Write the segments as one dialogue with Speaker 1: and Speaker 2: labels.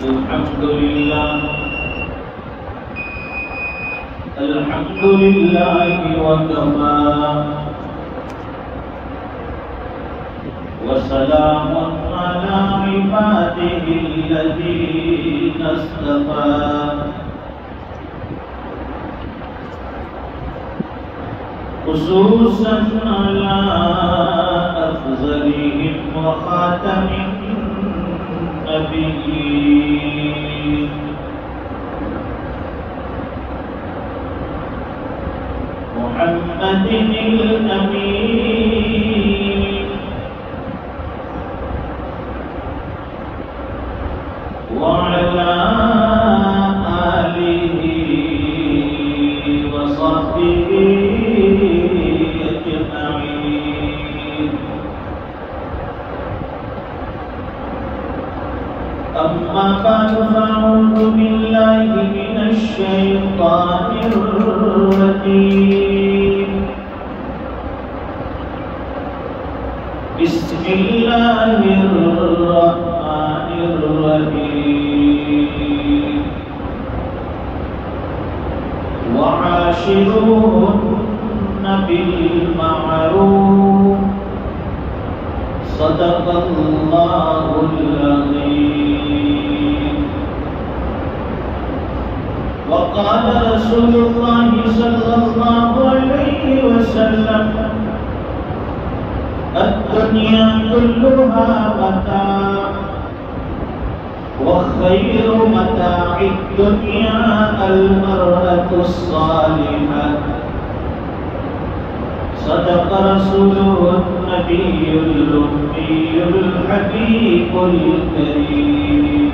Speaker 1: अल्हम्दुलिल्लाहि वकफा वसलामुन अला इबादिहिल्लज़ीना इस्तफ़ा खुसूसन अला अफ़ज़लिहिम व ख़ातमिन नबिय्यीन मुहम्मदिनिल अमीन व अला आलिहि व सहबिहि अजमईन। अम्मा बाद फ़अऊज़ु बिल्लाहि मिनश शैतानिर रजीम। बिस्मिल्लाहिर्रहमानिर्रहीम। वआशिरूहुन्न बिल्मअरूफ सदक़ल्लाहुल अज़ीम। वक़ाल रसूलुल्लाहि सल्लल्लाहु अलैहि वसल्लम अद्दुनिया कुल्लुहा मता' व खैरु मता'id दुनिया अल-मरअतुस सालिहा सदक़ रसूलुहुन नबियुल उम्मियुल हबीबुल करीम।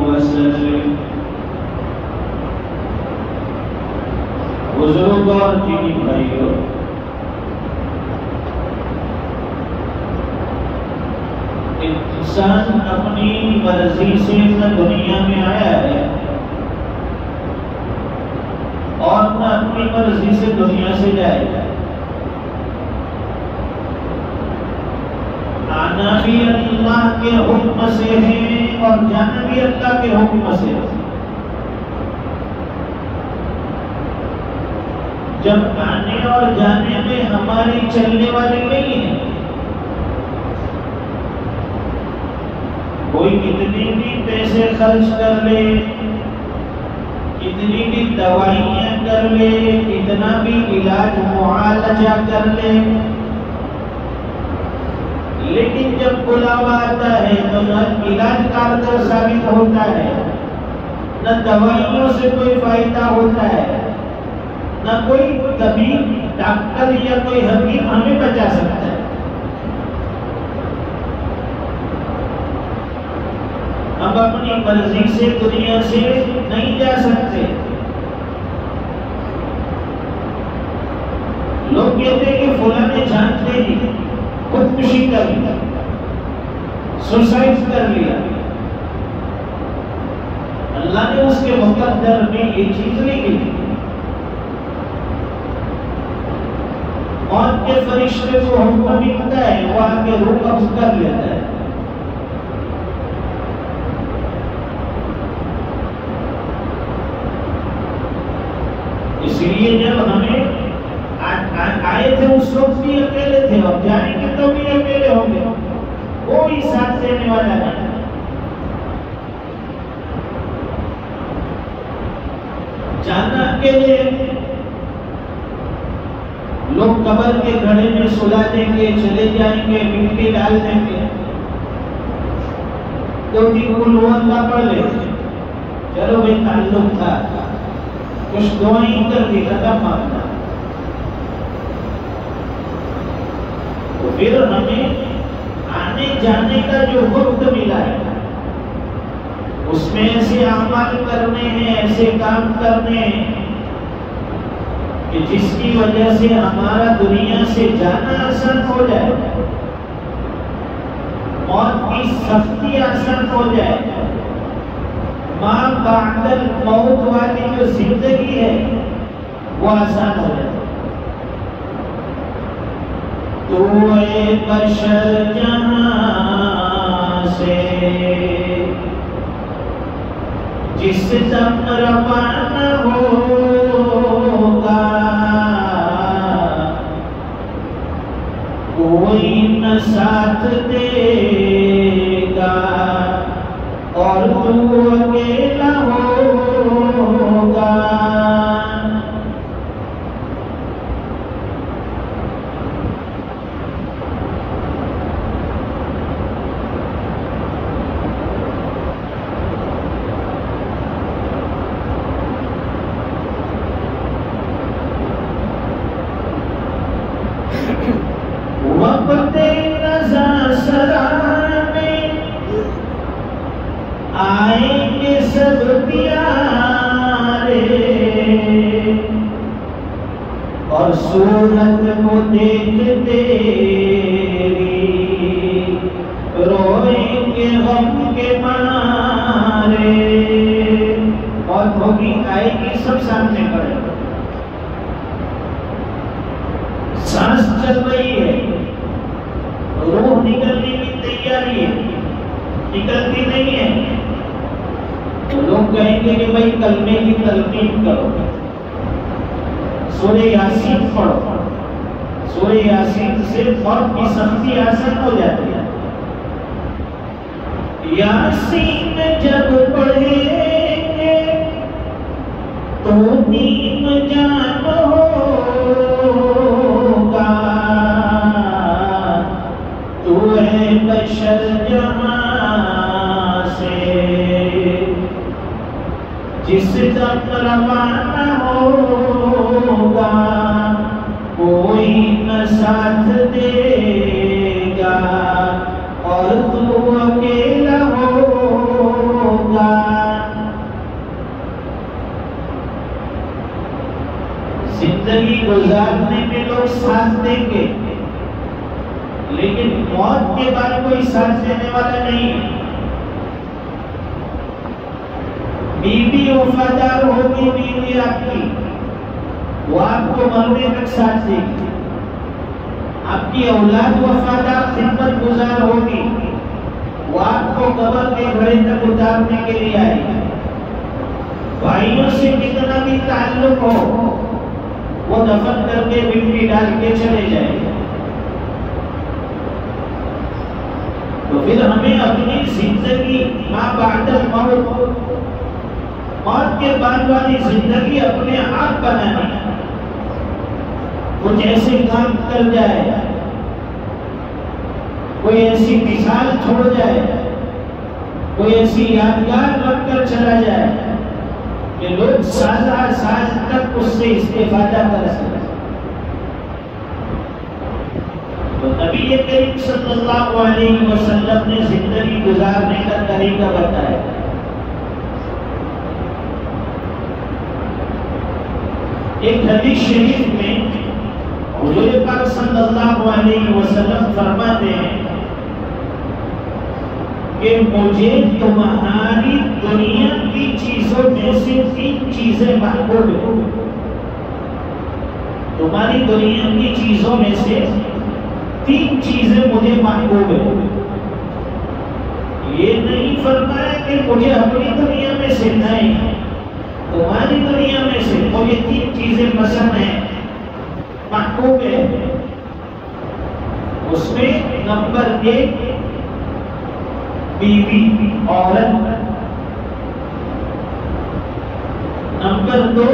Speaker 1: वसल्लम। बुजुर्ग और दीनी भाइयों, इंसान अपनी मर्जी से न दुनिया में आया है और न अपनी मर्जी से दुनिया से जाएगा। आना भी अल्लाह के हुक्म से है और जाना भी अल्लाह के हुक्म से है। जब आने और जाने में हमारी चलने वाली नहीं है। कोई कितनी भी पैसे खर्च कर ले, कितनी भी दवाइयां कर ले, कितना भी इलाज मुआलजा कर ले, लेकिन जब बुलावा आता है तो न इलाज कारगर साबित होता है, न दवाइयों से कोई फायदा होता है, न कोई तबीब डॉक्टर या कोई हकीम हमें बचा सकता है। हम अपनी मर्जी से दुनिया से नहीं जा सकते। लोग कहते हैं कि फलां ने जानते ही खुदकुशी कर लिया, सुसाइड कर लिया। अल्लाह ने उसके मुकद्दर में ये चीज नहीं की। मौत के फरिश्ते को हुक्म मिलता है, वो आके रूह कब्ज कर लेता है। इसलिए जब हमें आए थे उस वक्त भी अकेले थे और जाएंगे तो भी अकेले होंगे, कोई साथ देने वाला नहीं। जाना अकेले, लोग कब्र के घड़े में सुला देंगे, चले जाएंगे, मिट्टी डाल देंगे, तो कुल अल्लाह पढ़ ले, चलो भाई ताल्लुक था, कुछ दुआएं कर दी, खत्म मामला। तो फिर हमें आने जाने का जो वक्त मिला है उसमें ऐसे अमल करने हैं, ऐसे काम करने हैं कि जिसकी वजह से हमारा दुनिया से जाना आसान हो जाए, मौत की सख्ती आसान हो जाए, मां बादल मौत वाली जो जिंदगी है वो आसान हो जाए। तो ए बशर जहां से जिस दम रवाना होगा, कोई न साथ देगा और तू अकेला होगा। वक़्ते रज़ा सराने आएंगे सब प्यारे और सूरत को देख तेरी रोएंगे गम के मारे। मौत होगी, आएगी, सब सामने पड़ेगा। सांस चल रही है, रूह निकलने की तैयारी है, निकलती नहीं है तो लोग कहेंगे कि भाई कलमे की तलकीन करो, सूरह यासीन पढ़ो। सूरह यासीन से मौत की सख्ती आसान हो जाती है। यासीन जब पढ़ेंगे तो नीम जान होगा, तू है बशर जहां से जिस दम रवाना होगा, कोई न साथ देगा और तू अकेला होगा। जिंदगी गुजारने में लोग साथ देंगे, लेकिन मौत के बाद कोई साथ देने वाला नहीं। बीवी वफादार होगी, बीवी आपकी, वो आपको मरने तक साथ देगी। आपकी औलाद वफादार खिदमत गुजार होगी, वो आपको कब्र के घड़े तक उतारने के लिए आएगी। भाइयों से कितना भी ताल्लुक हो, वो दफन करके मिट्टी डाल के चले जाएंगे। तो फिर हमें अपनी जिंदगी मां बादल मौत के बाद वाली जिंदगी अपने आप बनानी है। कुछ ऐसे काम कर जाए, कोई ऐसी मिसाल छोड़ जाए, कोई ऐसी यादगार रखकर चला जाए कि लोग साल साल तक उससे इस्तेफादा कर सकें। तो नबी करीम सल्लल्लाहु अलैहि वसल्लम ने जिंदगी गुजारने का तरीका बताया। एक हदीस शरीफ में हुजूर पाक सल्लल्लाहु अलैहि वसल्लम फरमाते हैं कि मुझे तुम्हारी दुनिया की चीजों में से 3 चीजें महबूब हैं। तुम्हारी दुनिया की चीजों में से 3 चीजें मुझे महबूब है। ये नहीं फरमाया कि मुझे अपनी दुनिया में से नहीं, तुम्हारी दुनिया में से मुझे 3 चीजें पसंद है, महबूब है। उसमें नंबर 1 बीवी, औरत। नंबर 2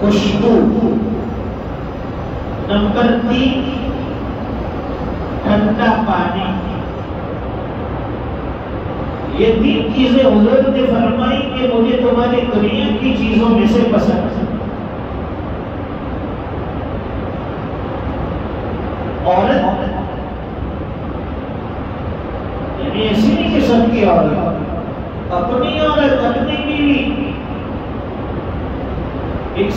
Speaker 1: खुशबू। नंबर 3 ठंडा पानी। ये 3 चीजें हुजूर ने फरमाई कि मुझे तुम्हारी दुनिया की चीजों में से पसंद है। औरत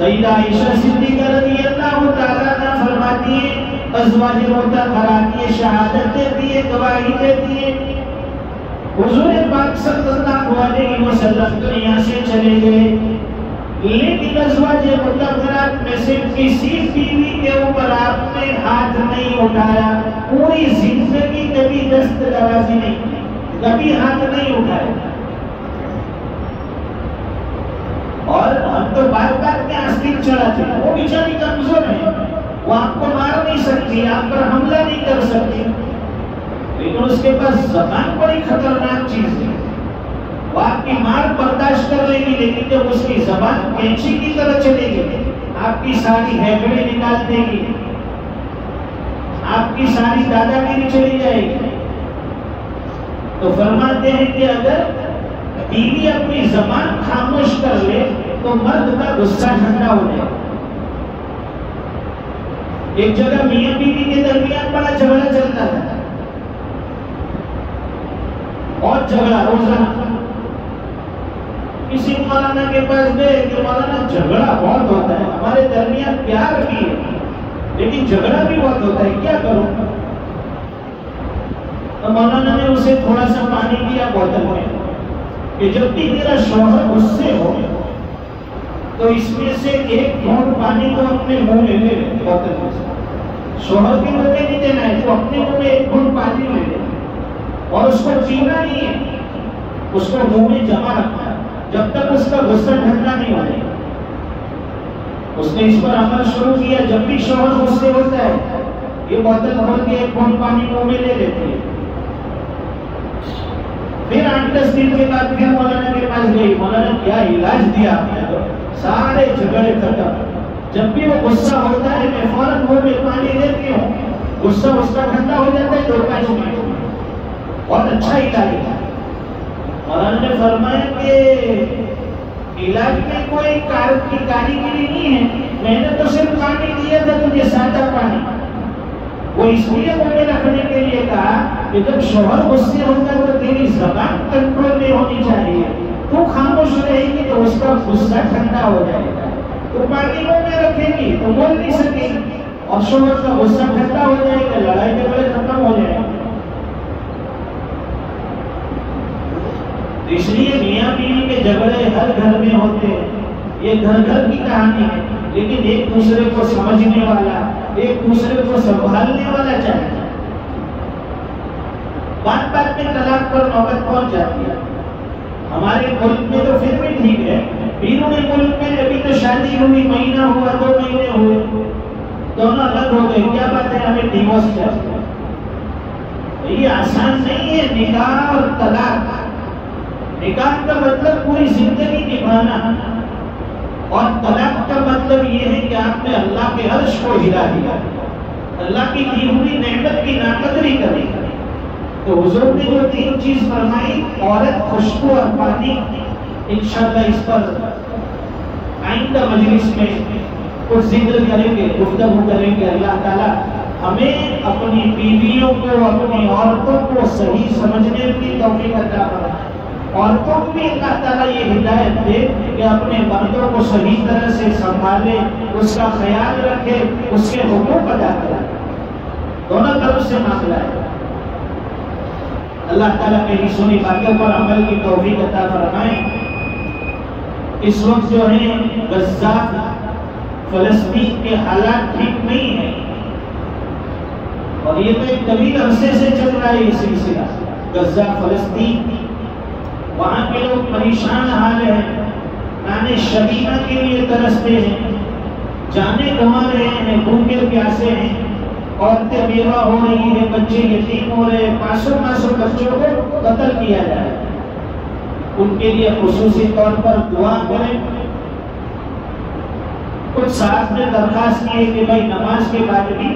Speaker 1: सईदा आयशा सिद्दीक़ा रज़ियल्लाहु ताला अन्हा फरमाती है, अज़वाज मुतहहरात ये शहादत देती है, गवाही देती है। हुज़ूर पाक सल्लल्लाहु अलैहि वसल्लम दुनिया से चले गए, लेकिन अज़वाज मुतहहरात में से किसी बीवी के ऊपर आपने हाथ नहीं उठाया। पूरी जिंदगी कभी दस्तदराज़ी नहीं, कभी हाथ नहीं उठाया। और हम तो बार बार में आस्तीन चढ़ाते हैं, वो बेचारी कमजोर है, वो आपको मार नहीं सकती, आप पर हमला नहीं कर सकती, लेकिन उसके पास ज़बान बड़ी खतरनाक चीज है। वो आपकी मार बर्दाश्त कर लेगी, लेकिन जब उसकी ज़बान कैंची की तरह चलेगी, आपकी सारी हैगड़े निकाल देगी, आपकी सारी दादागिरी चली जाएगी। तो फरमाते हैं कि अगर बीवी अपनी ज़बान खामोश कर ले तो मर्द का गुस्सा ठंडा हो जाए। एक जगह मियां बीवी के दरमियान बड़ा झगड़ा चलता था, और झगड़ा रोजाना। किसी मौलाना के पास गए कि मौलाना झगड़ा बहुत होता है, हमारे दरमियान प्यार भी है लेकिन झगड़ा भी बहुत होता है, क्या करूं? तो मौलाना ने उसे थोड़ा सा पानी दिया बोतल में कि जब भी तेरा शौहर गुस्से हो तो इसमें से एक घूंट पानी को अपने मुंह में ले ले, बोतल में से। शौहर के मुंह में नहीं देना है, तो अपने मुंह में एक घूंट पानी ले ले, और उसको पीना नहीं है, उसको मुंह में जमा रखना है जब तक उसका गुस्सा ठंडा नहीं हो जाए। उसने इस पर अमल शुरू किया। जब भी शौहर गुस्से होता है, ये बोतल खोल के एक घूंट पानी मुंह में ले लेती है। फिर 8-10 दिन के बाद फिर मौलाना के पास गई, मौलाना क्या इलाज दिया आपने? तो सारे झगड़े खत्म। जब भी वो गुस्सा होता है मैं फौरन मुंह में पानी लेती हूँ, गुस्सा उसका ठंडा हो जाता है। 2-5 मिनट, बहुत अच्छा इलाज है। मौलाना ने फरमाया कि इलाज में कोई कारीगरी नहीं है, मैंने तो सिर्फ पानी दिया था तुझे, सादा पानी। वो इसलिए मुझे रखने के लिए कहा कि जब शौहर गुस्से होगा तो तेरी ज़बान कंट्रोल में होनी चाहिए, तू खामोश रहेगी तो उसका गुस्सा ठंडा हो जाएगा। तो पानी मुंह में रखेगी तो बोल नहीं सकेगी, और शौहर का गुस्सा ठंडा हो जाएगा, लड़ाई झगड़े खत्म हो जाएगा। इसलिए मियां बीवी के झगड़े हर घर में होते हैं, ये घर घर की कहानी है, लेकिन एक दूसरे को समझने वाला, एक दूसरे को संभालने वाला चाहिए। बात बात में तलाक पर नौबत पहुंच जाती है। हमारे मुल्क में तो फिर भी ठीक है, बीरूनी मुल्क में अभी तो शादी हुई, महीना हुआ, 2 महीने हुए, दोनों अलग हो गए, क्या बात है, हमें डिवोर्स चाहिए। ये आसान नहीं है निकाह और तलाक। निकाह का मतलब पूरी जिंदगी निभाना, और तलाक का मतलब ये है कि आपने अल्लाह के अर्श को हिला दिया, अल्लाह की दी हुई नेमत की नाकदरी करी। तो हुजूर ने जो 3 चीज फरमाई, औरत, खुशबू और पानी, इंशाअल्लाह इस पर आइंदा मजलिस में कुछ जिक्र करेंगे, गुफ्तगू करेंगे। अल्लाह ताला हमें अपनी बीवियों को, अपनी औरतों को सही समझने की तौफीक अता फरमाए। औरतों को भी अल्लाह ताला ये हिदायत दे कि अपने मर्दों को सही तरह से संभाले, उसका ख्याल रखे, उसके हुकूक अदा करे। दोनों तरफ से मामला है। अल्लाह ताला मेरी सुनी बातों पर अमल की तौफीक अता फरमाए। इस वक्त जो है गज़ा, फ़लस्तीन के हालात ठीक नहीं है, और ये तो एक तवील अरसे से चल रहा है ये सिलसिला। गज़ा, फ़लस्तीन, वहाँ के लोग परेशान हाल है, नाने शबीना के लिए तरसते हैं, जाने गंवा रहे हैं, भूखे प्यासे हैं, औरतें बेवा हो रही है, बच्चे यतीम हो रहे हैं, 500 बच्चों को कत्ल किया जा रहा है। उनके लिए खुसूसी तौर पर दुआ करें। कुछ साथ में दरखास्त किए कि भाई नमाज के बाद भी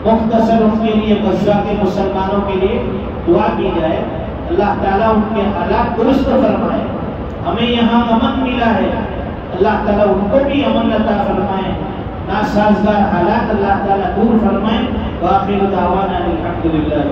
Speaker 1: मुख्तसर उनके लिए, गज़ा के मुसलमानों के लिए दुआ की जाए। अल्लाह ताला उनके हालात दुरुस्त फरमाए। हमें यहाँ अमन मिला है, अल्लाह ताला उनको भी अमन अता फरमाए। नासाज़गार हालात अल्लाह ताला दूर फरमाए। वाखिर दावाना अल्हम्दुलिल्लाह।